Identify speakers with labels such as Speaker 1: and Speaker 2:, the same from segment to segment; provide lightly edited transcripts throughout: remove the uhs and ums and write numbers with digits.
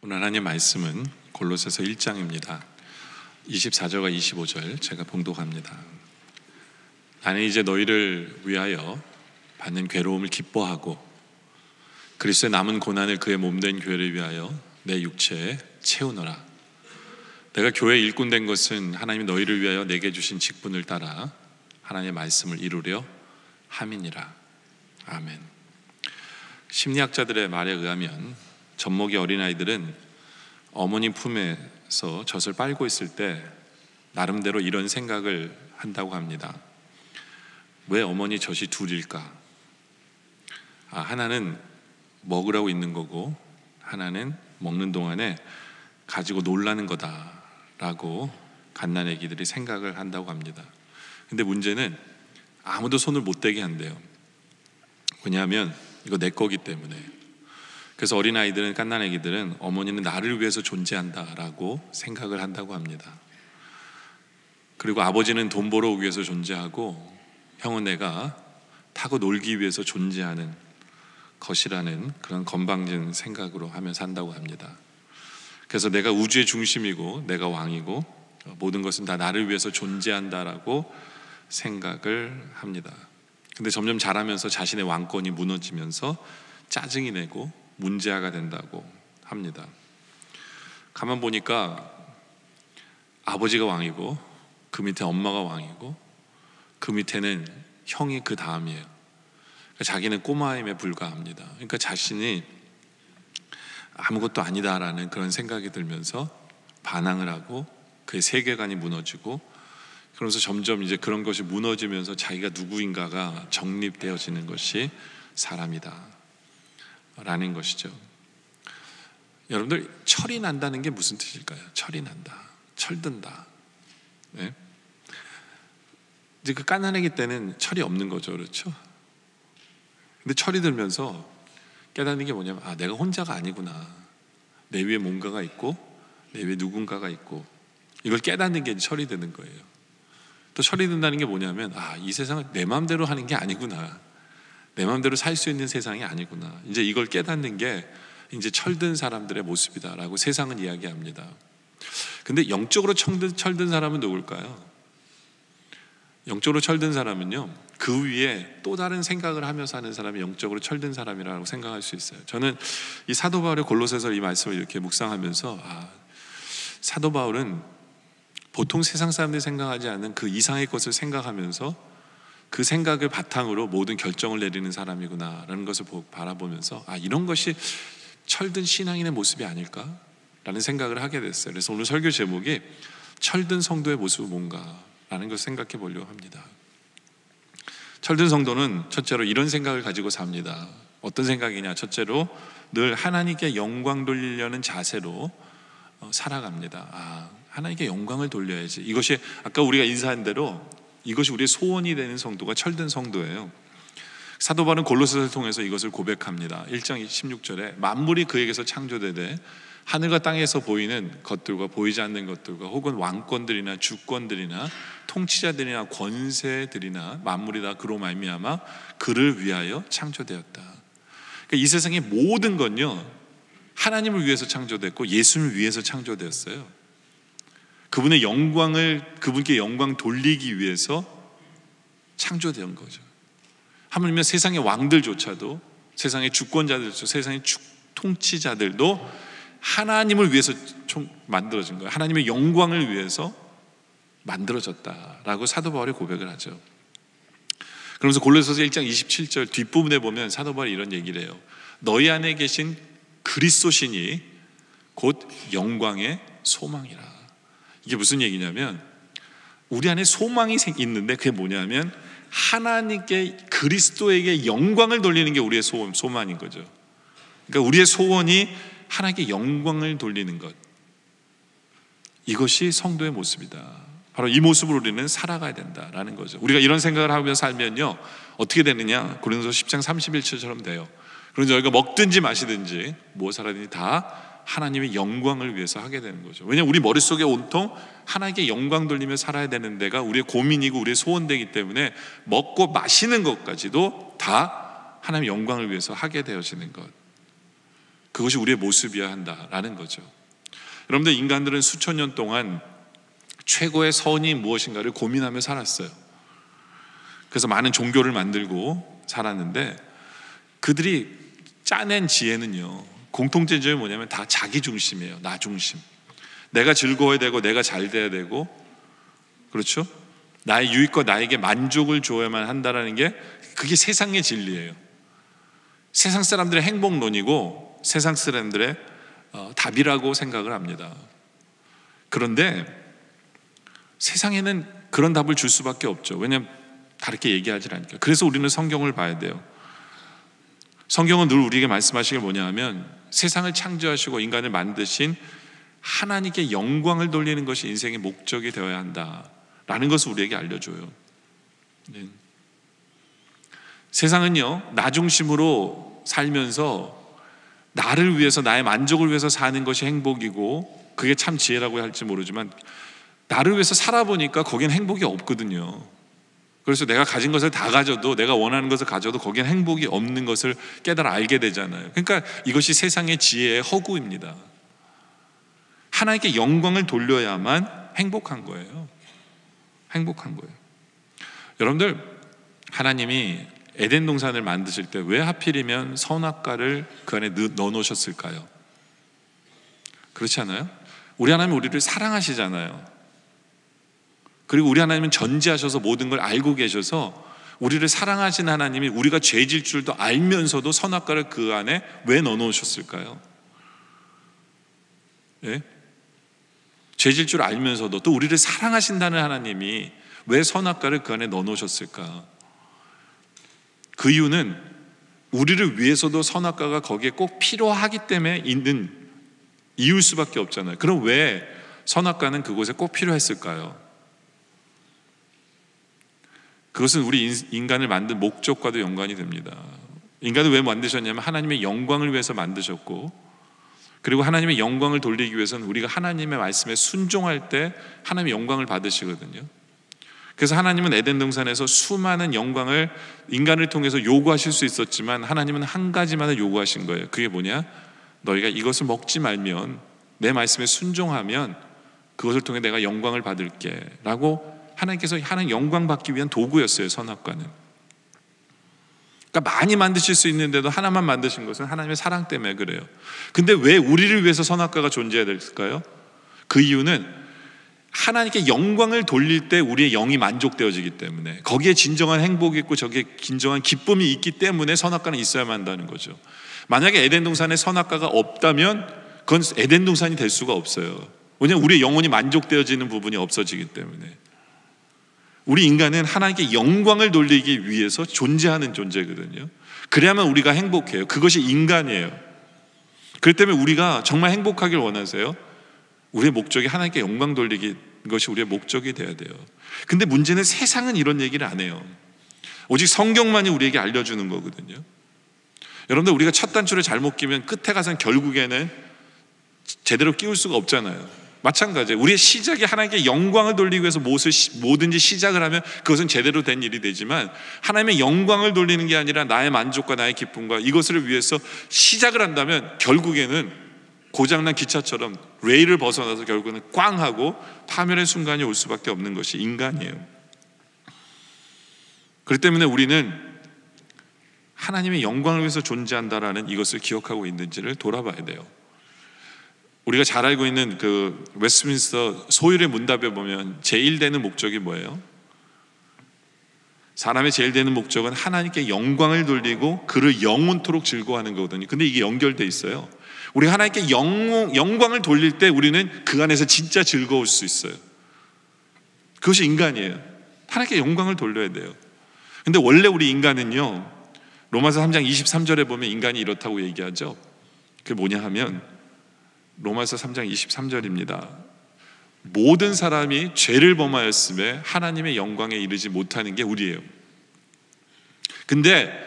Speaker 1: 오늘 하나님의 말씀은 골로새서 1장입니다. 24절과 25절 제가 봉독합니다. 나는 이제 너희를 위하여 받는 괴로움을 기뻐하고 그리스도의 남은 고난을 그의 몸된 교회를 위하여 내 육체에 채우노라. 내가 교회의 일꾼 된 것은 하나님이 너희를 위하여 내게 주신 직분을 따라 하나님의 말씀을 이루려 함이니라. 아멘. 심리학자들의 말에 의하면 젖먹이 어린아이들은 어머니 품에서 젖을 빨고 있을 때 나름대로 이런 생각을 한다고 합니다. 왜 어머니 젖이 둘일까? 하나는 먹으라고 있는 거고 하나는 먹는 동안에 가지고 놀라는 거다라고 갓난아기들이 생각을 한다고 합니다. 근데 문제는 아무도 손을 못 대게 한대요. 왜냐하면 이거 내 거기 때문에. 그래서 어린아이들은, 갓난아기들은 어머니는 나를 위해서 존재한다라고 생각을 한다고 합니다. 그리고 아버지는 돈 벌어오기 위해서 존재하고 형은 내가 타고 놀기 위해서 존재하는 것이라는 그런 건방진 생각으로 하며 산다고 합니다. 그래서 내가 우주의 중심이고 내가 왕이고 모든 것은 다 나를 위해서 존재한다라고 생각을 합니다. 근데 점점 자라면서 자신의 왕권이 무너지면서 짜증이 내고 문제아가 된다고 합니다. 가만 보니까 아버지가 왕이고 그 밑에 엄마가 왕이고 그 밑에는 형이 그 다음이에요. 그러니까 자기는 꼬마임에 불과합니다. 그러니까 자신이 아무것도 아니다라는 그런 생각이 들면서 반항을 하고 그의 세계관이 무너지고 그러면서 점점 이제 그런 것이 무너지면서 자기가 누구인가가 정립되어지는 것이 사람이다 라는 것이죠. 여러분들, 철이 난다는 게 무슨 뜻일까요? 철이 난다, 철든다. 네? 이제 그 갓난아기 때는 철이 없는 거죠, 그렇죠? 근데 철이 들면서 깨닫는 게 뭐냐면, 내가 혼자가 아니구나. 내 위에 뭔가가 있고 내 위에 누군가가 있고, 이걸 깨닫는 게 철이 되는 거예요. 또 철이 든다는 게 뭐냐면, 이 세상을 내 마음대로 하는 게 아니구나. 내 마음대로 살 수 있는 세상이 아니구나. 이제 이걸 깨닫는 게 이제 철든 사람들의 모습이다라고 세상은 이야기합니다. 근데 영적으로 철든 사람은 누굴까요? 영적으로 철든 사람은요, 그 위에 또 다른 생각을 하며 사는 사람이 영적으로 철든 사람이라고 생각할 수 있어요. 저는 이 사도 바울의 골로새서 이 말씀을 이렇게 묵상하면서 사도 바울은 보통 세상 사람들이 생각하지 않는 그 이상의 것을 생각하면서 그 생각을 바탕으로 모든 결정을 내리는 사람이구나라는 것을 바라보면서 이런 것이 철든 신앙인의 모습이 아닐까라는 생각을 하게 됐어요. 그래서 오늘 설교 제목이 철든 성도의 모습은 뭔가라는 것을 생각해 보려고 합니다. 철든 성도는 첫째로 이런 생각을 가지고 삽니다. 어떤 생각이냐? 첫째로 늘 하나님께 영광 돌리려는 자세로 살아갑니다. 하나님께 영광을 돌려야지. 이것이 아까 우리가 인사한 대로 이것이 우리의 소원이 되는 성도가 철든 성도예요. 사도 바울은 골로새서를 통해서 이것을 고백합니다. 1장 16절에 만물이 그에게서 창조되되 하늘과 땅에서 보이는 것들과 보이지 않는 것들과 혹은 왕권들이나 주권들이나 통치자들이나 권세들이나 만물이 다 그로 말미암아 그를 위하여 창조되었다. 그러니까 이 세상의 모든 건요, 하나님을 위해서 창조됐고 예수님을 위해서 창조되었어요. 그분의 영광을, 그분께 영광 돌리기 위해서 창조된 거죠. 하물며 세상의 왕들조차도, 세상의 주권자들조차도, 세상의 통치자들도 하나님을 위해서 만들어진 거예요. 하나님의 영광을 위해서 만들어졌다라고 사도 바울이 고백을 하죠. 그러면서 골로새서 1장 27절 뒷부분에 보면 사도 바울이 이런 얘기를 해요. 너희 안에 계신 그리스도신이 곧 영광의 소망이라. 이게 무슨 얘기냐면, 우리 안에 소망이 있는데 그게 뭐냐면 하나님께, 그리스도에게 영광을 돌리는 게 우리의 소망인 거죠. 그러니까 우리의 소원이 하나님께 영광을 돌리는 것, 이것이 성도의 모습이다. 바로 이 모습으로 우리는 살아가야 된다라는 거죠. 우리가 이런 생각을 하며 살면요, 어떻게 되느냐? 고린도서 10장 31절처럼 돼요. 그래서 저희가 먹든지 마시든지 무엇을 하든지 다 하나님의 영광을 위해서 하게 되는 거죠. 왜냐하면 우리 머릿속에 온통 하나님께 영광 돌리며 살아야 되는 데가 우리의 고민이고 우리의 소원되기 때문에 먹고 마시는 것까지도 다 하나님의 영광을 위해서 하게 되어지는 것, 그것이 우리의 모습이어야 한다라는 거죠. 여러분들, 인간들은 수천 년 동안 최고의 선이 무엇인가를 고민하며 살았어요. 그래서 많은 종교를 만들고 살았는데, 그들이 짜낸 지혜는요, 공통된 점이 뭐냐면 다 자기 중심이에요. 나 중심. 내가 즐거워야 되고 내가 잘 돼야 되고, 그렇죠? 나의 유익과 나에게 만족을 줘야만 한다는 게, 그게 세상의 진리예요. 세상 사람들의 행복론이고 세상 사람들의 답이라고 생각을 합니다. 그런데 세상에는 그런 답을 줄 수밖에 없죠. 왜냐하면 다르게 얘기하지 않으니까. 그래서 우리는 성경을 봐야 돼요. 성경은 늘 우리에게 말씀하시는 게 뭐냐 하면, 세상을 창조하시고 인간을 만드신 하나님께 영광을 돌리는 것이 인생의 목적이 되어야 한다라는 것을 우리에게 알려줘요. 네. 세상은요, 나 중심으로 살면서 나를 위해서, 나의 만족을 위해서 사는 것이 행복이고, 그게 참 지혜라고 할지 모르지만, 나를 위해서 살아보니까 거긴 행복이 없거든요. 그래서 내가 가진 것을 다 가져도, 내가 원하는 것을 가져도 거긴 행복이 없는 것을 깨달아 알게 되잖아요. 그러니까 이것이 세상의 지혜의 허구입니다. 하나님께 영광을 돌려야만 행복한 거예요. 행복한 거예요. 여러분들, 하나님이 에덴 동산을 만드실 때 왜 하필이면 선악과를 그 안에 넣어 놓으셨을까요? 그렇지 않아요? 우리 하나님은 우리를 사랑하시잖아요. 그리고 우리 하나님은 전지하셔서 모든 걸 알고 계셔서, 우리를 사랑하신 하나님이 우리가 죄질 줄도 알면서도 선악과를 그 안에 왜 넣어 놓으셨을까요? 예? 죄질 줄 알면서도 또 우리를 사랑하신다는 하나님이 왜 선악과를 그 안에 넣어 놓으셨을까? 그 이유는 우리를 위해서도 선악과가 거기에 꼭 필요하기 때문에 있는 이유일 수밖에 없잖아요. 그럼 왜 선악과는 그곳에 꼭 필요했을까요? 그것은 우리 인간을 만든 목적과도 연관이 됩니다. 인간을 왜 만드셨냐면 하나님의 영광을 위해서 만드셨고, 그리고 하나님의 영광을 돌리기 위해서는 우리가 하나님의 말씀에 순종할 때 하나님의 영광을 받으시거든요. 그래서 하나님은 에덴 동산에서 수많은 영광을 인간을 통해서 요구하실 수 있었지만, 하나님은 한 가지만을 요구하신 거예요. 그게 뭐냐? 너희가 이것을 먹지 말면, 내 말씀에 순종하면 그것을 통해 내가 영광을 받을게 라고 하나님께서 하는 영광 받기 위한 도구였어요, 선악과는. 그러니까 많이 만드실 수 있는데도 하나만 만드신 것은 하나님의 사랑 때문에 그래요. 근데 왜 우리를 위해서 선악과가 존재해야 될까요? 그 이유는 하나님께 영광을 돌릴 때 우리의 영이 만족되어지기 때문에, 거기에 진정한 행복이 있고 저기에 진정한 기쁨이 있기 때문에 선악과는 있어야만 한다는 거죠. 만약에 에덴 동산에 선악과가 없다면 그건 에덴 동산이 될 수가 없어요. 왜냐하면 우리의 영혼이 만족되어지는 부분이 없어지기 때문에. 우리 인간은 하나님께 영광을 돌리기 위해서 존재하는 존재거든요. 그래야만 우리가 행복해요. 그것이 인간이에요. 그렇기 때문에 우리가 정말 행복하길 원하세요? 우리의 목적이 하나님께 영광 돌리기, 것이 우리의 목적이 돼야 돼요. 근데 문제는 세상은 이런 얘기를 안 해요. 오직 성경만이 우리에게 알려주는 거거든요. 여러분들, 우리가 첫 단추를 잘못 끼면 끝에 가서는 결국에는 제대로 끼울 수가 없잖아요. 마찬가지예요. 우리의 시작이 하나님께 영광을 돌리기 위해서 뭐든지 시작을 하면 그것은 제대로 된 일이 되지만, 하나님의 영광을 돌리는 게 아니라 나의 만족과 나의 기쁨과 이것을 위해서 시작을 한다면 결국에는 고장난 기차처럼 레일을 벗어나서 결국은 꽝 하고 파멸의 순간이 올 수밖에 없는 것이 인간이에요. 그렇기 때문에 우리는 하나님의 영광을 위해서 존재한다라는 이것을 기억하고 있는지를 돌아봐야 돼요. 우리가 잘 알고 있는 그 웨스트민스터 소율의 문답에 보면 제일 되는 목적이 뭐예요? 사람의 제일 되는 목적은 하나님께 영광을 돌리고 그를 영원토록 즐거워하는 거거든요. 근데 이게 연결돼 있어요. 우리 하나님께 영광을 돌릴 때 우리는 그 안에서 진짜 즐거울 수 있어요. 그것이 인간이에요. 하나님께 영광을 돌려야 돼요. 근데 원래 우리 인간은요, 로마서 3장 23절에 보면 인간이 이렇다고 얘기하죠. 그게 뭐냐 하면 로마서 3장 23절입니다. 모든 사람이 죄를 범하였음에 하나님의 영광에 이르지 못하는 게 우리예요. 근데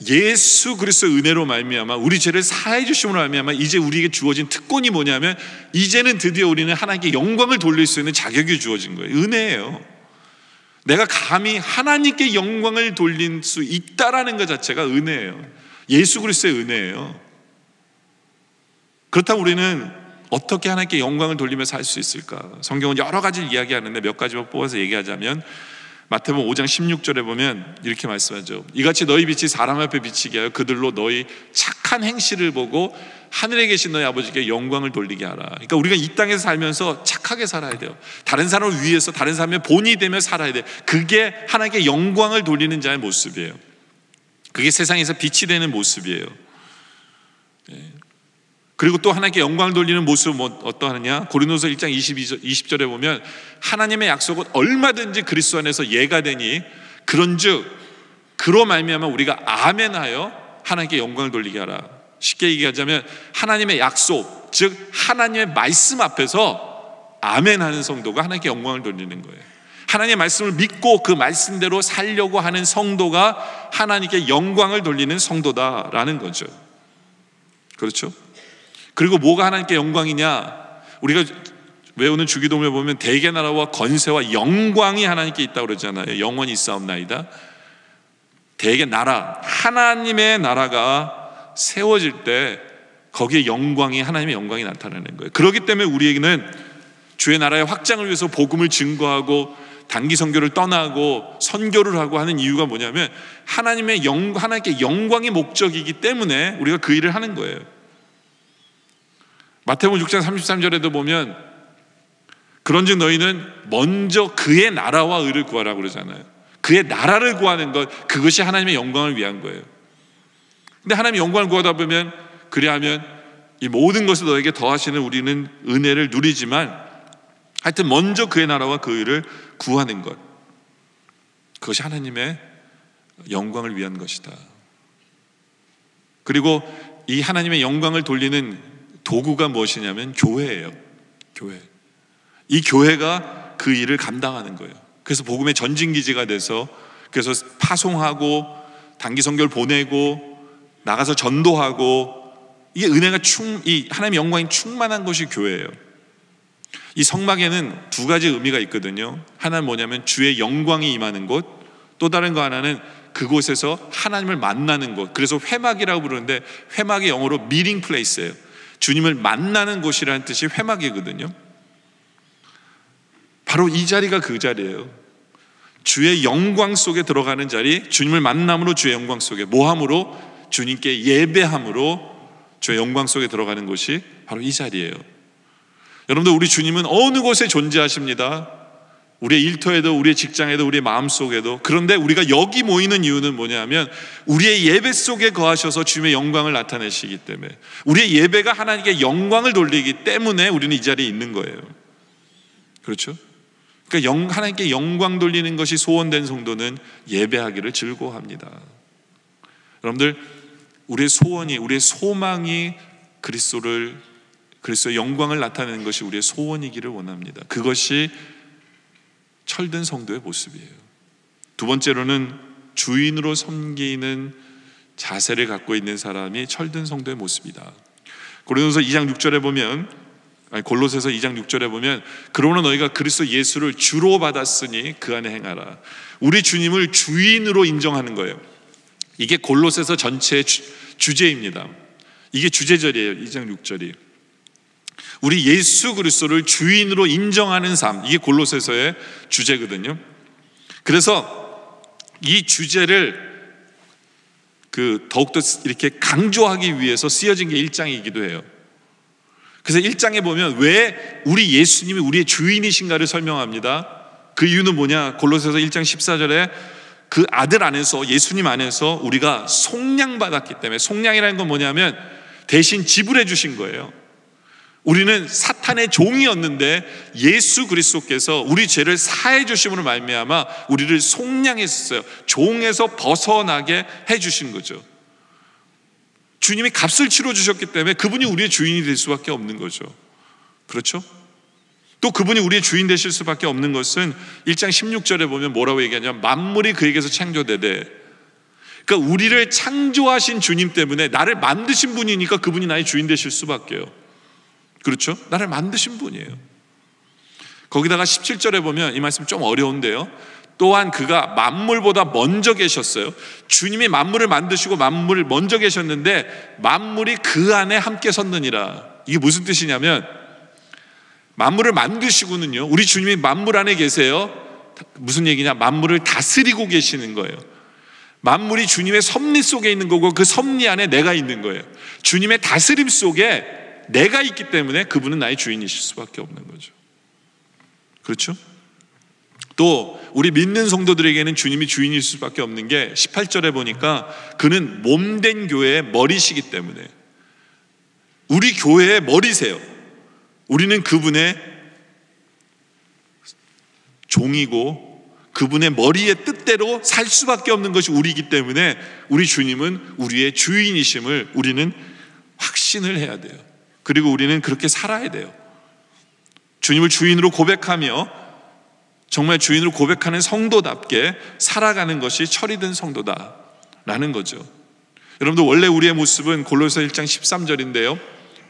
Speaker 1: 예수 그리스도의 은혜로 말미암아 우리 죄를 사해 주심으로 말미암아 이제 우리에게 주어진 특권이 뭐냐면, 이제는 드디어 우리는 하나님께 영광을 돌릴 수 있는 자격이 주어진 거예요. 은혜예요. 내가 감히 하나님께 영광을 돌릴 수 있다라는 것 자체가 은혜예요. 예수 그리스도의 은혜예요. 그렇다면 우리는 어떻게 하나님께 영광을 돌리며 살 수 있을까? 성경은 여러 가지를 이야기하는데 몇 가지만 뽑아서 얘기하자면, 마태복음 5장 16절에 보면 이렇게 말씀하죠. 이같이 너희 빛이 사람 앞에 비치게 하여 그들로 너희 착한 행실을 보고 하늘에 계신 너희 아버지께 영광을 돌리게 하라. 그러니까 우리가 이 땅에서 살면서 착하게 살아야 돼요. 다른 사람을 위해서, 다른 사람의 본이 되며 살아야 돼요. 그게 하나님께 영광을 돌리는 자의 모습이에요. 그게 세상에서 빛이 되는 모습이에요. 그리고 또 하나님께 영광을 돌리는 모습은 어떠하느냐? 고린도서 1장 20절에 보면 하나님의 약속은 얼마든지 그리스도 안에서 예가 되니 그런즉 그로 말미암아 우리가 아멘하여 하나님께 영광을 돌리게 하라. 쉽게 얘기하자면 하나님의 약속, 즉 하나님의 말씀 앞에서 아멘하는 성도가 하나님께 영광을 돌리는 거예요. 하나님의 말씀을 믿고 그 말씀대로 살려고 하는 성도가 하나님께 영광을 돌리는 성도다라는 거죠. 그렇죠? 그리고 뭐가 하나님께 영광이냐? 우리가 외우는 주기도문에 보면 대개 나라와 건세와 영광이 하나님께 있다고 그러잖아요. 영원히 있사옵나이다. 대개 나라, 하나님의 나라가 세워질 때 거기에 영광이, 하나님의 영광이 나타나는 거예요. 그렇기 때문에 우리에게는 주의 나라의 확장을 위해서 복음을 증거하고 단기 선교를 떠나고 선교를 하고 하는 이유가 뭐냐면 하나님께 영광이 목적이기 때문에 우리가 그 일을 하는 거예요. 마태복음 6장 33절에도 보면 그런즉 너희는 먼저 그의 나라와 의를 구하라고 그러잖아요. 그의 나라를 구하는 것, 그것이 하나님의 영광을 위한 거예요. 근데 하나님의 영광을 구하다 보면, 그리하면 이 모든 것을 너에게 더하시는 우리는 은혜를 누리지만, 하여튼 먼저 그의 나라와 그 의를 구하는 것, 그것이 하나님의 영광을 위한 것이다. 그리고 이 하나님의 영광을 돌리는 도구가 무엇이냐면 교회예요. 교회. 이 교회가 그 일을 감당하는 거예요. 그래서 복음의 전진기지가 돼서, 그래서 파송하고 단기 선교를 보내고 나가서 전도하고, 이게 은혜가 이 하나님의 영광이 충만한 것이 교회예요. 이 성막에는 두 가지 의미가 있거든요. 하나는 뭐냐면 주의 영광이 임하는 곳, 또 다른 거 하나는 그곳에서 하나님을 만나는 곳. 그래서 회막이라고 부르는데, 회막이 영어로 meeting place예요. 주님을 만나는 곳이라는 뜻이 회막이거든요. 바로 이 자리가 그 자리예요. 주의 영광 속에 들어가는 자리, 주님을 만남으로 주의 영광 속에, 모함으로 주님께 예배함으로 주의 영광 속에 들어가는 곳이 바로 이 자리예요. 여러분들, 우리 주님은 어느 곳에 존재하십니다. 우리의 일터에도, 우리의 직장에도, 우리의 마음속에도. 그런데 우리가 여기 모이는 이유는 뭐냐면 우리의 예배 속에 거하셔서 주님의 영광을 나타내시기 때문에, 우리의 예배가 하나님께 영광을 돌리기 때문에 우리는 이 자리에 있는 거예요. 그렇죠? 그러니까 하나님께 영광 돌리는 것이 소원된 성도는 예배하기를 즐거워합니다. 여러분들, 우리의 소원이, 우리의 소망이 그리스도의 영광을 나타내는 것이 우리의 소원이기를 원합니다. 그것이 철든 성도의 모습이에요. 두 번째로는 주인으로 섬기는 자세를 갖고 있는 사람이 철든 성도의 모습이다. 고린도서 2장 6절에 보면, 골로새서 2장 6절에 보면, 그러므로 너희가 그리스도 예수를 주로 받았으니 그 안에 행하라. 우리 주님을 주인으로 인정하는 거예요. 이게 골로새서 전체의 주제입니다. 이게 주제절이에요. 2장 6절이. 우리 예수 그리스도를 주인으로 인정하는 삶, 이게 골로새서의 주제거든요. 그래서 이 주제를 더욱더 이렇게 강조하기 위해서 쓰여진 게 1장이기도 해요. 그래서 1장에 보면 왜 우리 예수님이 우리의 주인이신가를 설명합니다. 그 이유는 뭐냐? 골로새서 1장 14절에 그 아들 안에서, 예수님 안에서 우리가 속량받았기 때문에, 속량이라는 건 뭐냐면 대신 지불해 주신 거예요. 우리는 사탄의 종이었는데 예수 그리스도께서 우리 죄를 사해 주심으로 말미암아 우리를 속량했어요. 종에서 벗어나게 해 주신 거죠. 주님이 값을 치러 주셨기 때문에 그분이 우리의 주인이 될 수밖에 없는 거죠. 그렇죠? 또 그분이 우리의 주인 되실 수밖에 없는 것은 1장 16절에 보면 뭐라고 얘기하냐면 만물이 그에게서 창조되되, 그러니까 우리를 창조하신 주님 때문에, 나를 만드신 분이니까 그분이 나의 주인 되실 수밖에요. 그렇죠? 나를 만드신 분이에요. 거기다가 17절에 보면 이 말씀 좀 어려운데요, 또한 그가 만물보다 먼저 계셨어요. 주님이 만물을 만드시고 만물을 먼저 계셨는데 만물이 그 안에 함께 섰느니라. 이게 무슨 뜻이냐면 만물을 만드시고는요, 우리 주님이 만물 안에 계세요. 무슨 얘기냐? 만물을 다스리고 계시는 거예요. 만물이 주님의 섭리 속에 있는 거고 그 섭리 안에 내가 있는 거예요. 주님의 다스림 속에 내가 있기 때문에 그분은 나의 주인이실 수밖에 없는 거죠. 그렇죠? 또 우리 믿는 성도들에게는 주님이 주인일 수밖에 없는 게 18절에 보니까 그는 몸된 교회의 머리시기 때문에, 우리 교회의 머리세요. 우리는 그분의 종이고 그분의 머리의 뜻대로 살 수밖에 없는 것이 우리이기 때문에 우리 주님은 우리의 주인이심을 우리는 확신을 해야 돼요. 그리고 우리는 그렇게 살아야 돼요. 주님을 주인으로 고백하며 정말 주인으로 고백하는 성도답게 살아가는 것이 철이든 성도다라는 거죠. 여러분들, 원래 우리의 모습은 골로새 1장 13절인데요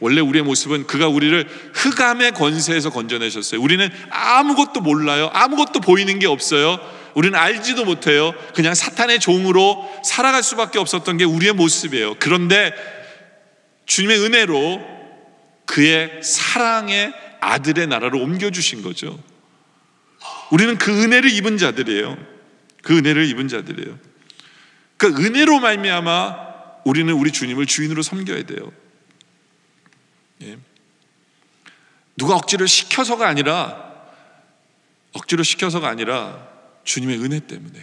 Speaker 1: 원래 우리의 모습은 그가 우리를 흑암의 권세에서 건져내셨어요. 우리는 아무것도 몰라요. 아무것도 보이는 게 없어요. 우리는 알지도 못해요. 그냥 사탄의 종으로 살아갈 수밖에 없었던 게 우리의 모습이에요. 그런데 주님의 은혜로 그의 사랑의 아들의 나라로 옮겨주신 거죠. 우리는 그 은혜를 입은 자들이에요. 그 은혜를 입은 자들이에요. 그 은혜로 말미암아 우리는 우리 주님을 주인으로 섬겨야 돼요. 예. 누가 억지로 시켜서가 아니라 주님의 은혜 때문에.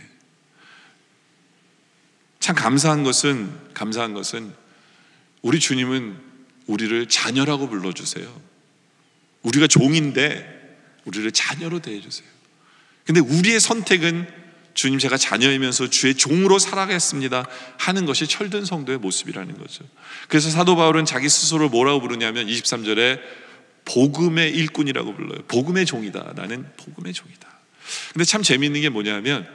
Speaker 1: 참 감사한 것은 우리 주님은 우리를 자녀라고 불러주세요. 우리가 종인데 우리를 자녀로 대해주세요. 근데 우리의 선택은 주님, 제가 자녀이면서 주의 종으로 살아가겠습니다 하는 것이 철든 성도의 모습이라는 거죠. 그래서 사도 바울은 자기 스스로를 뭐라고 부르냐면 23절에 복음의 일꾼이라고 불러요. 복음의 종이다. 나는 복음의 종이다. 근데 참 재미있는 게 뭐냐면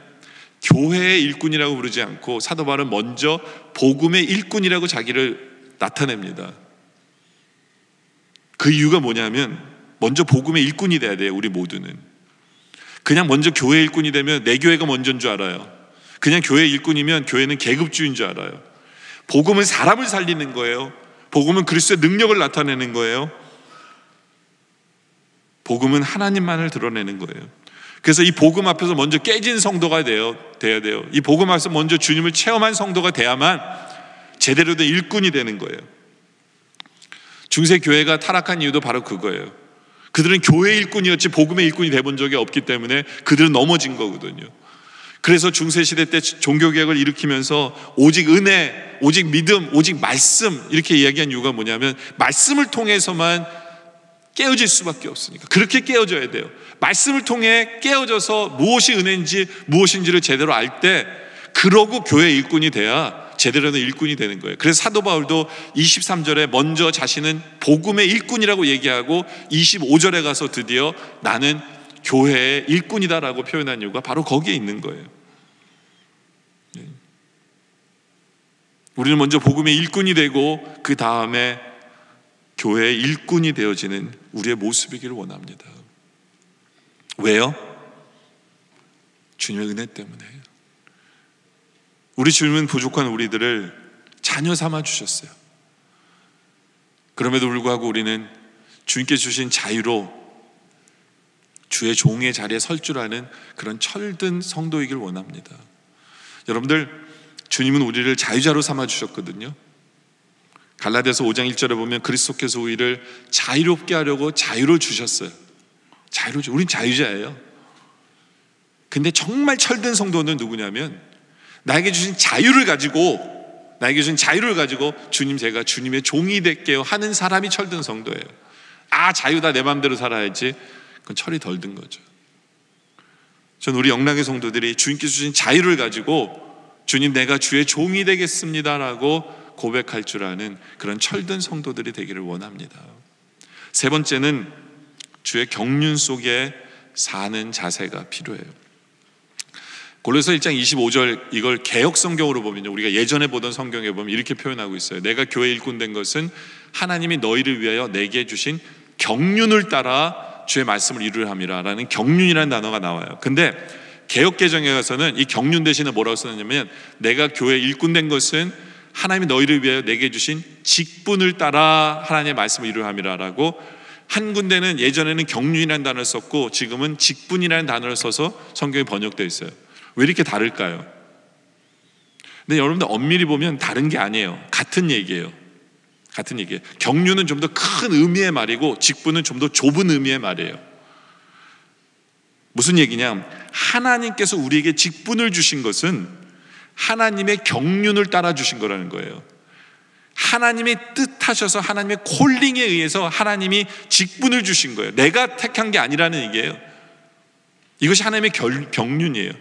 Speaker 1: 교회의 일꾼이라고 부르지 않고 사도 바울은 먼저 복음의 일꾼이라고 자기를 나타냅니다. 그 이유가 뭐냐면 먼저 복음의 일꾼이 돼야 돼요. 우리 모두는 그냥 먼저 교회 일꾼이 되면 내 교회가 먼저인 줄 알아요. 그냥 교회 일꾼이면 교회는 계급주의인 줄 알아요. 복음은 사람을 살리는 거예요. 복음은 그리스도의 능력을 나타내는 거예요. 복음은 하나님만을 드러내는 거예요. 그래서 이 복음 앞에서 먼저 깨진 성도가 돼야 돼요. 이 복음 앞에서 먼저 주님을 체험한 성도가 돼야만 제대로 된 일꾼이 되는 거예요. 중세 교회가 타락한 이유도 바로 그거예요. 그들은 교회 일꾼이었지 복음의 일꾼이 돼본 적이 없기 때문에 그들은 넘어진 거거든요. 그래서 중세시대 때 종교개혁을 일으키면서 오직 은혜, 오직 믿음, 오직 말씀 이렇게 이야기한 이유가 뭐냐면 말씀을 통해서만 깨어질 수밖에 없으니까. 그렇게 깨어져야 돼요. 말씀을 통해 깨어져서 무엇이 은혜인지 무엇인지를 제대로 알 때, 그러고 교회 일꾼이 돼야 제대로 된 일꾼이 되는 거예요. 그래서 사도 바울도 23절에 먼저 자신은 복음의 일꾼이라고 얘기하고 25절에 가서 드디어 나는 교회의 일꾼이다라고 표현한 이유가 바로 거기에 있는 거예요. 우리는 먼저 복음의 일꾼이 되고 그 다음에 교회의 일꾼이 되어지는 우리의 모습이기를 원합니다. 왜요? 주님의 은혜 때문에. 우리 주님은 부족한 우리들을 자녀 삼아 주셨어요. 그럼에도 불구하고 우리는 주님께 주신 자유로 주의 종의 자리에 설 줄 아는 그런 철든 성도이길 원합니다. 여러분들, 주님은 우리를 자유자로 삼아 주셨거든요. 갈라디아서 5장 1절에 보면 그리스도께서 우리를 자유롭게 하려고 자유를 주셨어요. 우린 자유자예요. 근데 정말 철든 성도는 누구냐면 나에게 주신 자유를 가지고 주님, 제가 주님의 종이 될게요 하는 사람이 철든 성도예요. 아, 자유다, 내 마음대로 살아야지. 그건 철이 덜 든 거죠. 전 우리 영락의 성도들이 주님께서 주신 자유를 가지고 주님, 내가 주의 종이 되겠습니다라고 고백할 줄 아는 그런 철든 성도들이 되기를 원합니다. 세 번째는 주의 경륜 속에 사는 자세가 필요해요. 골로새 1장 25절, 이걸 개역 성경으로 보면요, 우리가 예전에 보던 성경에 보면 이렇게 표현하고 있어요. 내가 교회 일꾼 된 것은 하나님이 너희를 위하여 내게 주신 경륜을 따라 주의 말씀을 이루려 함이라 라는 경륜이라는 단어가 나와요. 근데 개역 개정에 가서는 이 경륜 대신에 뭐라고 썼냐면 내가 교회 일꾼 된 것은 하나님이 너희를 위하여 내게 주신 직분을 따라 하나님의 말씀을 이루함이라라고, 한 군데는 예전에는 경륜이라는 단어를 썼고 지금은 직분이라는 단어를 써서 성경이 번역되어 있어요. 왜 이렇게 다를까요? 근데 여러분들 엄밀히 보면 다른 게 아니에요. 같은 얘기예요. 같은 얘기예요. 경륜은 좀 더 큰 의미의 말이고 직분은 좀 더 좁은 의미의 말이에요. 무슨 얘기냐? 하나님께서 우리에게 직분을 주신 것은 하나님의 경륜을 따라 주신 거라는 거예요. 하나님의 뜻하셔서 하나님의 콜링에 의해서 하나님이 직분을 주신 거예요. 내가 택한 게 아니라는 얘기예요. 이것이 하나님의 경륜이에요.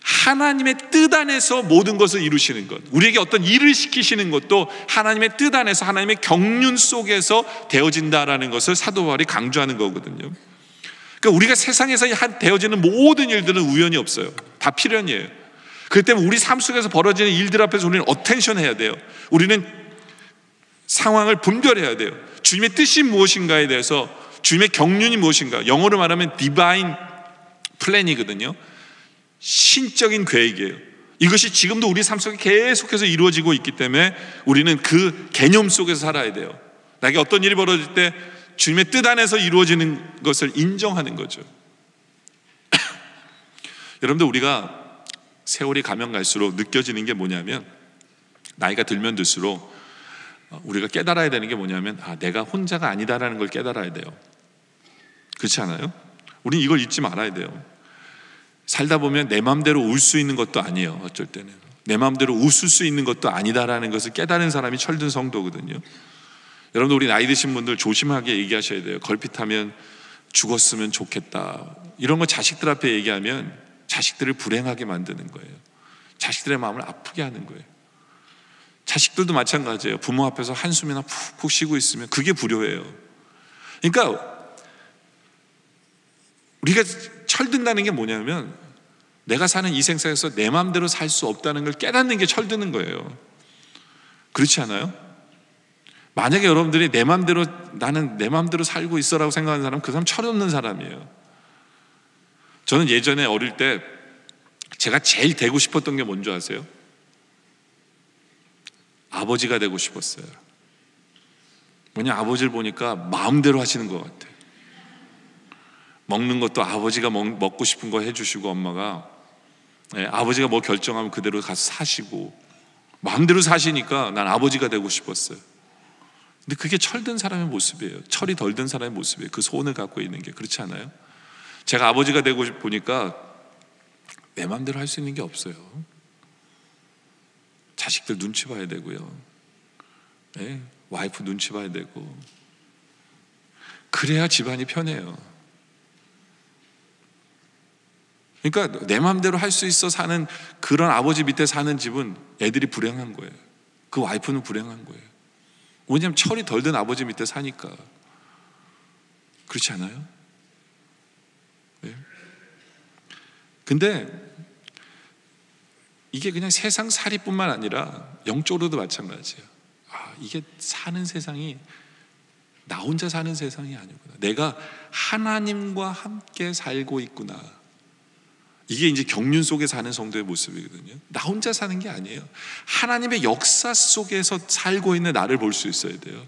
Speaker 1: 하나님의 뜻 안에서 모든 것을 이루시는 것, 우리에게 어떤 일을 시키시는 것도 하나님의 뜻 안에서 하나님의 경륜 속에서 되어진다라는 것을 사도 바울이 강조하는 거거든요. 그러니까 우리가 세상에서 되어지는 모든 일들은 우연이 없어요. 다 필연이에요. 그렇기 때문에 우리 삶 속에서 벌어지는 일들 앞에서 우리는 어텐션 해야 돼요. 우리는 상황을 분별해야 돼요. 주님의 뜻이 무엇인가에 대해서, 주님의 경륜이 무엇인가, 영어로 말하면 디바인 플랜이거든요. 신적인 계획이에요. 이것이 지금도 우리 삶 속에 계속해서 이루어지고 있기 때문에 우리는 그 개념 속에서 살아야 돼요. 나에게 어떤 일이 벌어질 때 주님의 뜻 안에서 이루어지는 것을 인정하는 거죠. 여러분들, 우리가 세월이 가면 갈수록 느껴지는 게 뭐냐면, 나이가 들면 들수록 우리가 깨달아야 되는 게 뭐냐면, 내가 혼자가 아니다라는 걸 깨달아야 돼요. 그렇지 않아요? 우리는 이걸 잊지 말아야 돼요. 살다 보면 내 마음대로 울 수 있는 것도 아니에요. 어쩔 때는 내 마음대로 웃을 수 있는 것도 아니다라는 것을 깨달은 사람이 철든 성도거든요. 여러분들, 우리 나이 드신 분들 조심하게 얘기하셔야 돼요. 걸핏하면 죽었으면 좋겠다, 이런 거 자식들 앞에 얘기하면 자식들을 불행하게 만드는 거예요. 자식들의 마음을 아프게 하는 거예요. 자식들도 마찬가지예요. 부모 앞에서 한숨이나 푹푹 쉬고 있으면 그게 불효예요. 그러니까 우리가 철든다는 게 뭐냐면, 내가 사는 이 세상에서 내 마음대로 살 수 없다는 걸 깨닫는 게 철드는 거예요. 그렇지 않아요? 만약에 여러분들이 내 마음대로, 나는 내 마음대로 살고 있어라고 생각하는 사람, 그 사람 철없는 사람이에요. 저는 예전에 어릴 때 제가 제일 되고 싶었던 게 뭔지 아세요? 아버지가 되고 싶었어요. 뭐냐, 아버지를 보니까 마음대로 하시는 것 같아요. 먹는 것도 아버지가 먹고 싶은 거 해주시고, 엄마가, 아버지가 뭐 결정하면 그대로 가서 사시고, 마음대로 사시니까 난 아버지가 되고 싶었어요. 근데 그게 철든 사람의 모습이에요. 철이 덜 든 사람의 모습이에요. 그 소원을 갖고 있는 게. 그렇지 않아요? 제가 아버지가 되고 보니까 내 마음대로 할 수 있는 게 없어요. 자식들 눈치 봐야 되고요, 와이프 눈치 봐야 되고, 그래야 집안이 편해요. 그러니까 내 마음대로 할 수 있어 사는 그런 아버지 밑에 사는 집은 애들이 불행한 거예요. 그 와이프는 불행한 거예요. 왜냐하면 철이 덜 든 아버지 밑에 사니까. 그렇지 않아요? 네. 근데 이게 그냥 세상 살이뿐만 아니라 영적으로도 마찬가지예요. 이게 사는 세상이 나 혼자 사는 세상이 아니구나, 내가 하나님과 함께 살고 있구나, 이게 이제 경륜 속에 사는 성도의 모습이거든요. 나 혼자 사는 게 아니에요. 하나님의 역사 속에서 살고 있는 나를 볼 수 있어야 돼요.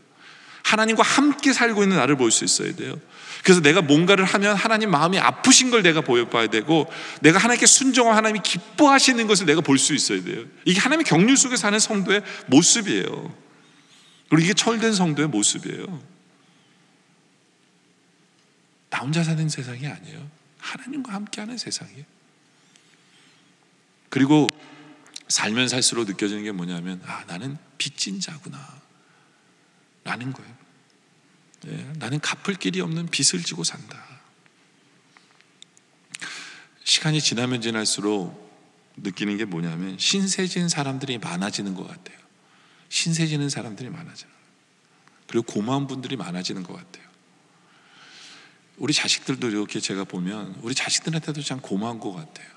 Speaker 1: 하나님과 함께 살고 있는 나를 볼 수 있어야 돼요. 그래서 내가 뭔가를 하면 하나님 마음이 아프신 걸 내가 보여봐야 되고, 내가 하나님께 순종하면 하나님이 기뻐하시는 것을 내가 볼 수 있어야 돼요. 이게 하나님의 경륜 속에 사는 성도의 모습이에요. 그리고 이게 철된 성도의 모습이에요. 나 혼자 사는 세상이 아니에요. 하나님과 함께하는 세상이에요. 그리고 살면 살수록 느껴지는 게 뭐냐면, 나는 빚진 자구나 라는 거예요. 나는 갚을 길이 없는 빚을 지고 산다. 시간이 지나면 지날수록 느끼는 게 뭐냐면, 신세진 사람들이 많아지는 것 같아요. 신세지는 사람들이 많아져요. 그리고 고마운 분들이 많아지는 것 같아요. 우리 자식들도 이렇게 제가 보면 우리 자식들한테도 참 고마운 것 같아요.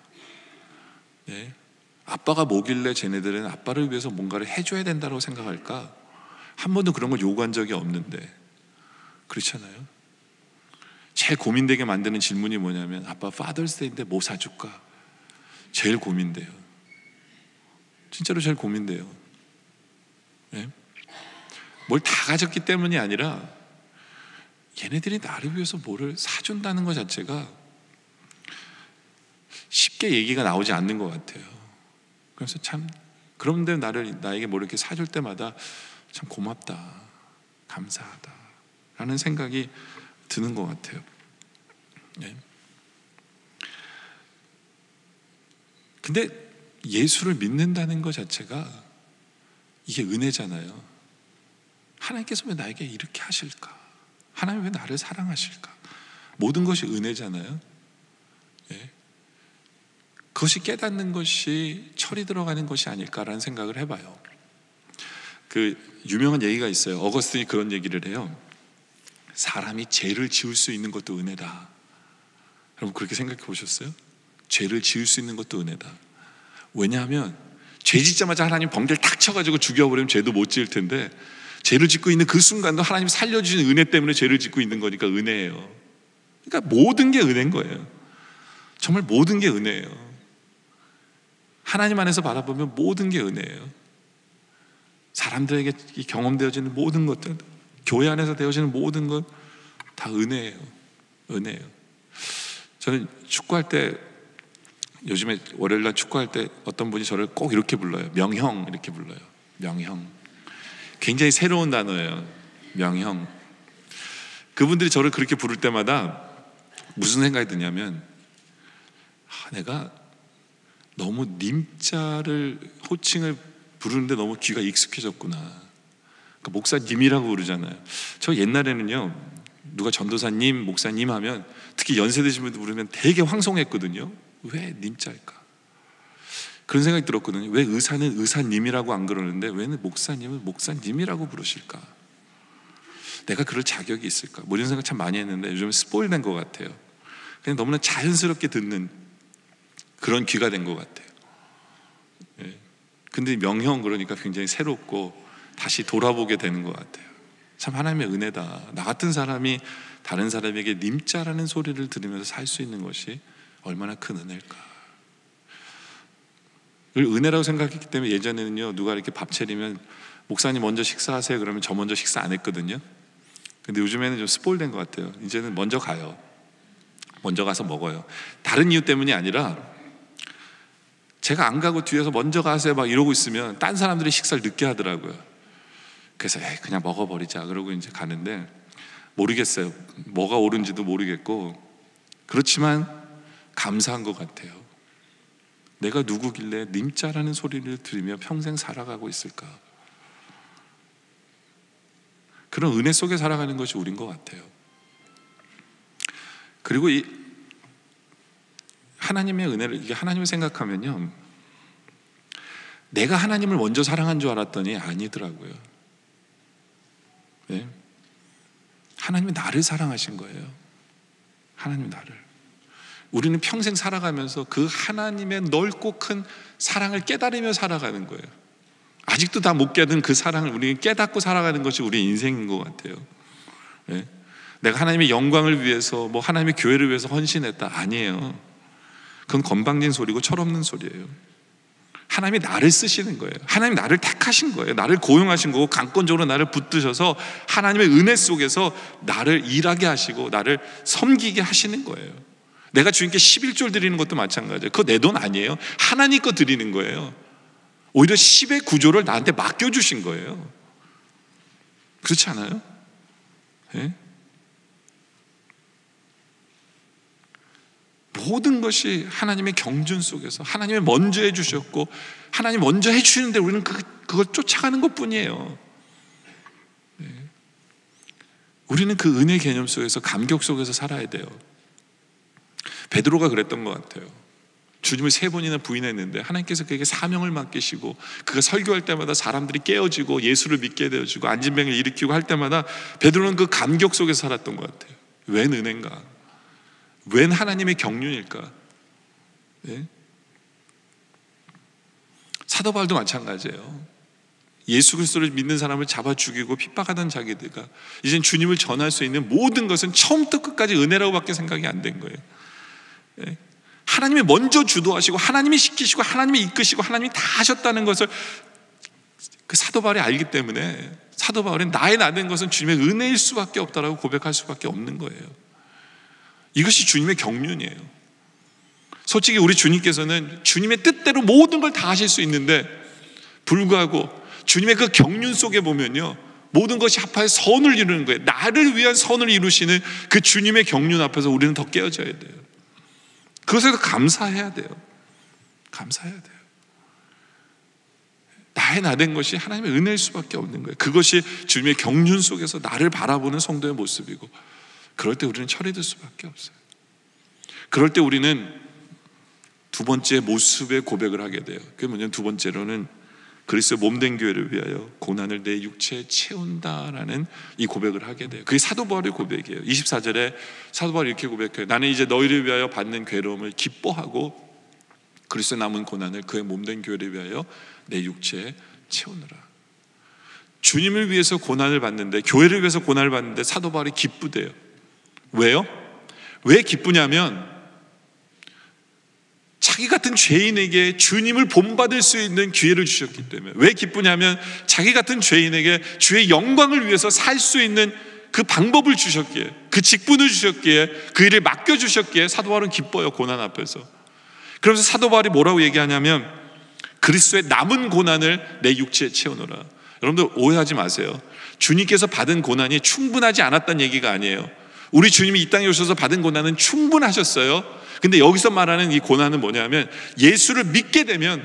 Speaker 1: 아빠가 뭐길래 쟤네들은 아빠를 위해서 뭔가를 해줘야 된다고 생각할까? 한 번도 그런 걸 요구한 적이 없는데, 그렇잖아요. 제일 고민되게 만드는 질문이 뭐냐면, 아빠 파더스데이인데 뭐 사줄까? 제일 고민돼요. 진짜로 제일 고민돼요. 예? 뭘 다 가졌기 때문이 아니라 얘네들이 나를 위해서 뭐를 사준다는 것 자체가 쉽게 얘기가 나오지 않는 것 같아요. 그래서 참, 그런데 나에게 뭐 이렇게 사줄 때마다 참 고맙다, 감사하다 라는 생각이 드는 것 같아요. 예. 근데 예수를 믿는다는 것 자체가 이게 은혜잖아요. 하나님께서 왜 나에게 이렇게 하실까? 하나님 왜 나를 사랑하실까? 모든 것이 은혜잖아요. 예. 그것이 깨닫는 것이 철이 들어가는 것이 아닐까라는 생각을 해봐요. 그 유명한 얘기가 있어요. 어거스틴이 그런 얘기를 해요. 사람이 죄를 지을 수 있는 것도 은혜다. 여러분 그렇게 생각해 보셨어요? 죄를 지을 수 있는 것도 은혜다. 왜냐하면 죄 짓자마자 하나님 번개를 탁 쳐가지고 죽여버리면 죄도 못 지을 텐데, 죄를 짓고 있는 그 순간도 하나님 살려주신 은혜 때문에 죄를 짓고 있는 거니까 은혜예요. 그러니까 모든 게 은혜인 거예요. 정말 모든 게 은혜예요. 하나님 안에서 바라보면 모든 게 은혜예요. 사람들에게 경험되어지는 모든 것들, 교회 안에서 되어지는 모든 것 다 은혜예요. 은혜예요. 저는 축구할 때, 요즘에 월요일날 축구할 때 어떤 분이 저를 꼭 이렇게 불러요. 명형 이렇게 불러요. 명형. 굉장히 새로운 단어예요. 명형. 그분들이 저를 그렇게 부를 때마다 무슨 생각이 드냐면, 내가 너무 님자를, 호칭을 부르는데 너무 귀가 익숙해졌구나. 그러니까 목사님이라고 부르잖아요. 저 옛날에는요, 누가 전도사님, 목사님 하면, 특히 연세 드신 분들 부르면 되게 황송했거든요. 왜 님자일까? 그런 생각이 들었거든요. 왜 의사는 의사님이라고 안 그러는데 왜 목사님은 목사님이라고 부르실까? 내가 그럴 자격이 있을까? 뭐 이런 생각 참 많이 했는데 요즘 스포일된 것 같아요. 그냥 너무나 자연스럽게 듣는 그런 귀가 된 것 같아요. 예. 근데 명형 그러니까 굉장히 새롭고 다시 돌아보게 되는 것 같아요. 참 하나님의 은혜다. 나 같은 사람이 다른 사람에게 님자라는 소리를 들으면서 살 수 있는 것이 얼마나 큰 은혜일까. 은혜라고 생각했기 때문에 예전에는요, 누가 이렇게 밥 차리면 목사님 먼저 식사하세요 그러면 저 먼저 식사 안 했거든요. 근데 요즘에는 좀 스포일된 것 같아요. 이제는 먼저 가요. 먼저 가서 먹어요. 다른 이유 때문이 아니라 제가 안 가고 뒤에서 먼저 가세요 막 이러고 있으면 딴 사람들이 식사를 늦게 하더라고요. 그래서 그냥 먹어버리자 그러고 이제 가는데, 모르겠어요. 뭐가 옳은지도 모르겠고, 그렇지만 감사한 것 같아요. 내가 누구길래 님자라는 소리를 들으며 평생 살아가고 있을까? 그런 은혜 속에 살아가는 것이 우린 것 같아요. 그리고 이 하나님의 은혜를, 이게 하나님을 생각하면요, 내가 하나님을 먼저 사랑한 줄 알았더니 아니더라고요. 네? 하나님이 나를 사랑하신 거예요. 하나님이 나를. 우리는 평생 살아가면서 그 하나님의 넓고 큰 사랑을 깨달으며 살아가는 거예요. 아직도 다 못 깨닫은 그 사랑을 우리는 깨닫고 살아가는 것이 우리 인생인 것 같아요. 네? 내가 하나님의 영광을 위해서, 뭐 하나님의 교회를 위해서 헌신했다, 아니에요. 그건 건방진 소리고 철없는 소리예요. 하나님이 나를 쓰시는 거예요. 하나님이 나를 택하신 거예요. 나를 고용하신 거고, 강권적으로 나를 붙드셔서 하나님의 은혜 속에서 나를 일하게 하시고 나를 섬기게 하시는 거예요. 내가 주님께 11조를 드리는 것도 마찬가지예요. 그거 내 돈 아니에요. 하나님 거 드리는 거예요. 오히려 10의 구조를 나한테 맡겨주신 거예요. 그렇지 않아요? 네? 모든 것이 하나님의 경준 속에서 하나님이 먼저 해주셨고, 하나님 먼저 해주시는데 우리는 그걸 쫓아가는 것뿐이에요. 네. 우리는 그 은혜 개념 속에서, 감격 속에서 살아야 돼요. 베드로가 그랬던 것 같아요. 주님을 3번이나 부인했는데 하나님께서 그에게 사명을 맡기시고, 그가 설교할 때마다 사람들이 깨어지고 예수를 믿게 되어지고 안진병을 일으키고 할 때마다 베드로는 그 감격 속에서 살았던 것 같아요. 웬 은혜인가? 웬 하나님의 경륜일까? 네? 사도 바울도 마찬가지예요. 예수 그리스도를 믿는 사람을 잡아 죽이고 핍박하던 자기들과 이젠 주님을 전할 수 있는 모든 것은 처음부터 끝까지 은혜라고 밖에 생각이 안 된 거예요. 네? 하나님이 먼저 주도하시고 하나님이 시키시고 하나님이 이끄시고 하나님이 다 하셨다는 것을 그 사도 바울이 알기 때문에 사도 바울은 나의 나된 것은 주님의 은혜일 수밖에 없다라고 고백할 수밖에 없는 거예요. 이것이 주님의 경륜이에요. 솔직히 우리 주님께서는 주님의 뜻대로 모든 걸 다 하실 수 있는데 불구하고 주님의 그 경륜 속에 보면요, 모든 것이 합하여 선을 이루는 거예요. 나를 위한 선을 이루시는 그 주님의 경륜 앞에서 우리는 더 깨어져야 돼요. 그것에도 감사해야 돼요. 감사해야 돼요. 나의 나된 것이 하나님의 은혜일 수밖에 없는 거예요. 그것이 주님의 경륜 속에서 나를 바라보는 성도의 모습이고, 그럴 때 우리는 철이 들 수밖에 없어요. 그럴 때 우리는 두 번째 모습의 고백을 하게 돼요. 그게 뭐냐면, 두 번째로는 그리스도의 몸된 교회를 위하여 고난을 내 육체에 채운다라는 이 고백을 하게 돼요. 그게 사도 바울의 고백이에요. 24절에 사도 바울이 이렇게 고백해요. 나는 이제 너희를 위하여 받는 괴로움을 기뻐하고 그리스도의 남은 고난을 그의 몸된 교회를 위하여 내 육체에 채우느라. 주님을 위해서 고난을 받는데, 교회를 위해서 고난을 받는데 사도 바울이 기쁘대요. 왜요? 왜 기쁘냐면 자기 같은 죄인에게 주님을 본받을 수 있는 기회를 주셨기 때문에. 왜 기쁘냐면 자기 같은 죄인에게 주의 영광을 위해서 살 수 있는 그 방법을 주셨기에, 그 직분을 주셨기에, 그 일을 맡겨주셨기에 사도 바울은 기뻐요. 고난 앞에서. 그러면서 사도 바울이 뭐라고 얘기하냐면, 그리스도의 남은 고난을 내 육체에 채우노라. 여러분들 오해하지 마세요. 주님께서 받은 고난이 충분하지 않았다는 얘기가 아니에요. 우리 주님이 이 땅에 오셔서 받은 고난은 충분하셨어요. 근데 여기서 말하는 이 고난은 뭐냐면, 예수를 믿게 되면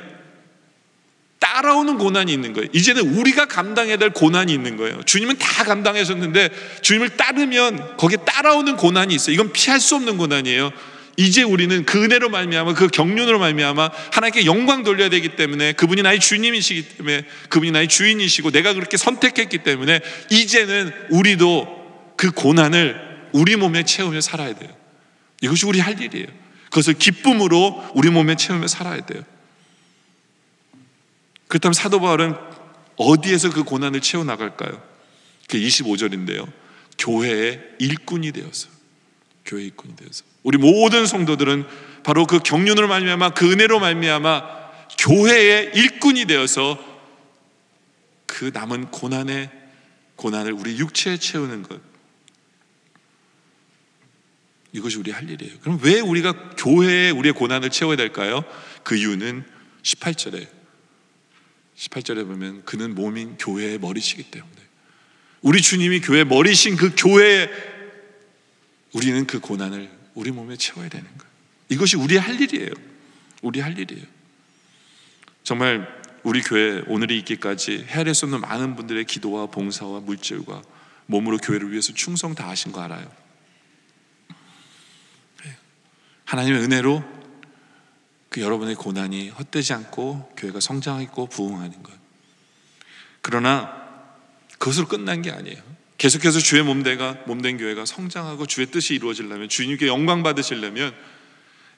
Speaker 1: 따라오는 고난이 있는 거예요. 이제는 우리가 감당해야 될 고난이 있는 거예요. 주님은 다 감당하셨는데 주님을 따르면 거기에 따라오는 고난이 있어요. 이건 피할 수 없는 고난이에요. 이제 우리는 그 은혜로 말미암아, 그 경륜으로 말미암아 하나님께 영광 돌려야 되기 때문에, 그분이 나의 주님이시기 때문에, 그분이 나의 주인이시고 내가 그렇게 선택했기 때문에 이제는 우리도 그 고난을 우리 몸에 채우며 살아야 돼요. 이것이 우리 할 일이에요. 그것을 기쁨으로 우리 몸에 채우며 살아야 돼요. 그렇다면 사도 바울은 어디에서 그 고난을 채워나갈까요? 그 25절인데요. 교회의 일꾼이 되어서, 교회의 일꾼이 되어서. 우리 모든 성도들은 바로 그 경륜으로 말미암아, 그 은혜로 말미암아 교회의 일꾼이 되어서 그 남은 고난을 우리 육체에 채우는 것, 이것이 우리 할 일이에요. 그럼 왜 우리가 교회에 우리의 고난을 채워야 될까요? 그 이유는 18절에 보면 그는 몸인 교회의 머리시기 때문에, 우리 주님이 교회의 머리신 그 교회에 우리는 그 고난을 우리 몸에 채워야 되는 거예요. 이것이 우리의 할 일이에요. 우리 할 일이에요. 정말 우리 교회 오늘이 있기까지 헤아릴 수 없는 많은 분들의 기도와 봉사와 물질과 몸으로 교회를 위해서 충성 다하신 거 알아요. 하나님의 은혜로 그 여러분의 고난이 헛되지 않고 교회가 성장하고 부흥하는 것. 그러나 그것으로 끝난 게 아니에요. 계속해서 주의 몸된 교회가 성장하고 주의 뜻이 이루어지려면, 주님께 영광 받으시려면,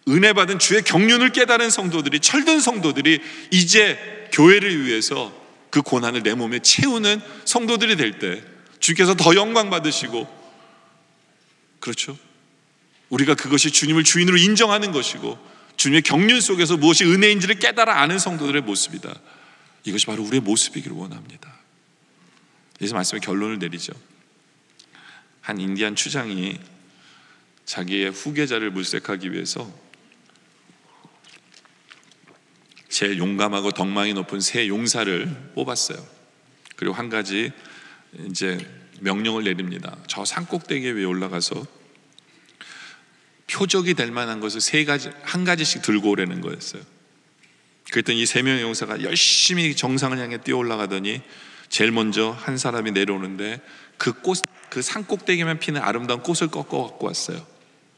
Speaker 1: 은혜 받은 주의 경륜을 깨달은 성도들이, 철든 성도들이 이제 교회를 위해서 그 고난을 내 몸에 채우는 성도들이 될 때 주께서 더 영광 받으시고, 그렇죠? 우리가 그것이 주님을 주인으로 인정하는 것이고 주님의 경륜 속에서 무엇이 은혜인지를 깨달아 아는 성도들의 모습이다. 이것이 바로 우리의 모습이기를 원합니다. 그래서 말씀의 결론을 내리죠. 한 인디안 추장이 자기의 후계자를 물색하기 위해서 제일 용감하고 덕망이 높은 세 용사를 뽑았어요. 그리고 한 가지 이제 명령을 내립니다. 저 산꼭대기 위에 올라가서 표적이 될 만한 것을 한 가지씩 들고 오라는 거였어요. 그랬더니 이 세 명의 용사가 열심히 정상을 향해 뛰어 올라가더니 제일 먼저 한 사람이 내려오는데 그 산꼭대기만 피는 아름다운 꽃을 꺾어 갖고 왔어요.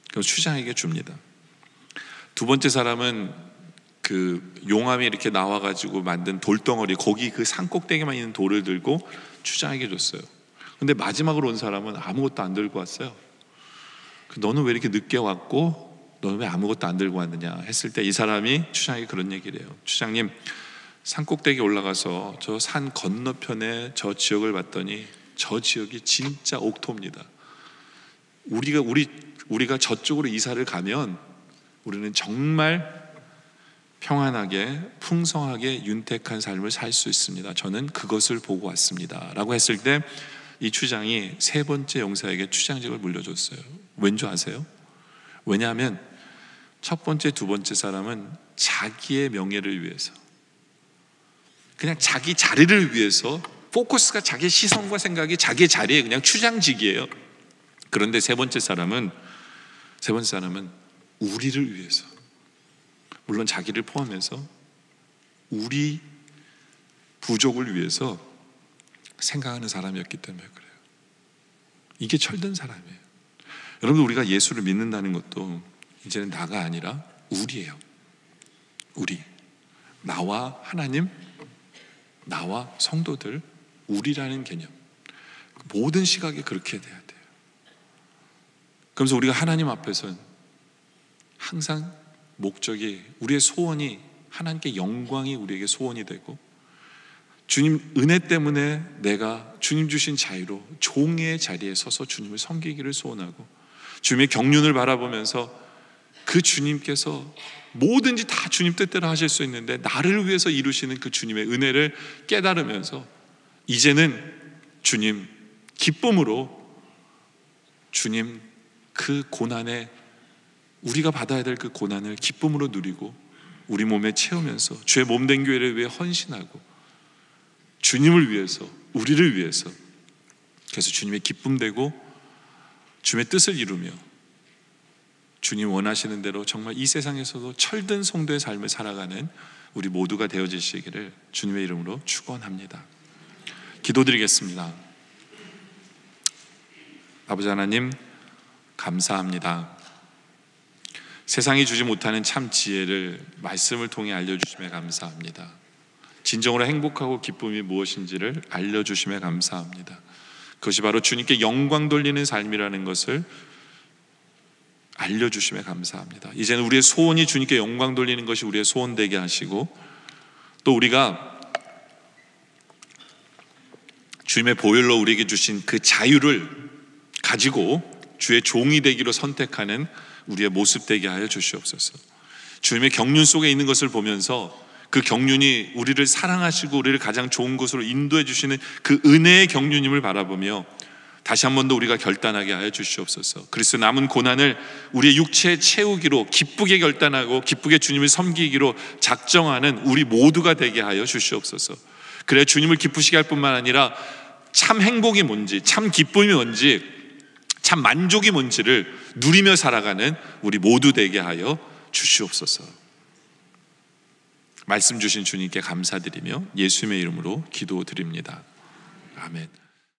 Speaker 1: 그럼 추장에게 줍니다. 두 번째 사람은 그 용암이 이렇게 나와가지고 만든 돌덩어리, 거기 그 산꼭대기만 있는 돌을 들고 추장에게 줬어요. 근데 마지막으로 온 사람은 아무것도 안 들고 왔어요. 너는 왜 이렇게 늦게 왔고 너는 왜 아무것도 안 들고 왔느냐 했을 때 이 사람이 추장에게 그런 얘기를 해요. 추장님, 산꼭대기에 올라가서 저 산 건너편에 저 지역을 봤더니 저 지역이 진짜 옥토입니다. 우리가 저쪽으로 이사를 가면 우리는 정말 평안하게 풍성하게 윤택한 삶을 살 수 있습니다. 저는 그것을 보고 왔습니다 라고 했을 때 이 추장이 세 번째 용사에게 추장직을 물려줬어요. 왠 줄 아세요? 왜냐하면 첫 번째, 두 번째 사람은 자기의 명예를 위해서, 그냥 자기 자리를 위해서, 포커스가 자기 시선과 생각이 자기의 자리에 그냥 추장직이에요. 그런데 세 번째 사람은 우리를 위해서, 물론 자기를 포함해서 우리 부족을 위해서 생각하는 사람이었기 때문에 그래요. 이게 철든 사람이에요. 여러분, 우리가 예수를 믿는다는 것도 이제는 나가 아니라 우리예요. 우리, 나와 하나님, 나와 성도들, 우리라는 개념. 모든 시각이 그렇게 돼야 돼요. 그러면서 우리가 하나님 앞에서는 항상 목적이, 우리의 소원이 하나님께 영광이 우리에게 소원이 되고, 주님 은혜 때문에 내가 주님 주신 자유로 종의 자리에 서서 주님을 섬기기를 소원하고, 주님의 경륜을 바라보면서 그 주님께서 뭐든지 다 주님 뜻대로 하실 수 있는데 나를 위해서 이루시는 그 주님의 은혜를 깨달으면서 이제는 주님 기쁨으로, 주님 그 고난에, 우리가 받아야 될 그 고난을 기쁨으로 누리고 우리 몸에 채우면서 주의 몸된 교회를 위해 헌신하고 주님을 위해서, 우리를 위해서, 그래서 주님의 기쁨 되고 주님의 뜻을 이루며 주님 원하시는 대로 정말 이 세상에서도 철든 성도의 삶을 살아가는 우리 모두가 되어지시기를 주님의 이름으로 축원합니다. 기도드리겠습니다. 아버지 하나님, 감사합니다. 세상이 주지 못하는 참 지혜를 말씀을 통해 알려주심에 감사합니다. 진정으로 행복하고 기쁨이 무엇인지를 알려주심에 감사합니다. 그것이 바로 주님께 영광 돌리는 삶이라는 것을 알려주심에 감사합니다. 이제는 우리의 소원이 주님께 영광 돌리는 것이 우리의 소원 되게 하시고, 또 우리가 주님의 보혈로 우리에게 주신 그 자유를 가지고 주의 종이 되기로 선택하는 우리의 모습 되게 하여 주시옵소서. 주님의 경륜 속에 있는 것을 보면서 그 경륜이 우리를 사랑하시고 우리를 가장 좋은 곳으로 인도해 주시는 그 은혜의 경륜임을 바라보며 다시 한 번 더 우리가 결단하게 하여 주시옵소서. 그리스도 남은 고난을 우리의 육체에 채우기로 기쁘게 결단하고 기쁘게 주님을 섬기기로 작정하는 우리 모두가 되게 하여 주시옵소서. 그래 주님을 기쁘시게 할 뿐만 아니라 참 행복이 뭔지, 참 기쁨이 뭔지, 참 만족이 뭔지를 누리며 살아가는 우리 모두 되게 하여 주시옵소서. 말씀 주신 주님께 감사드리며 예수님의 이름으로 기도드립니다. 아멘.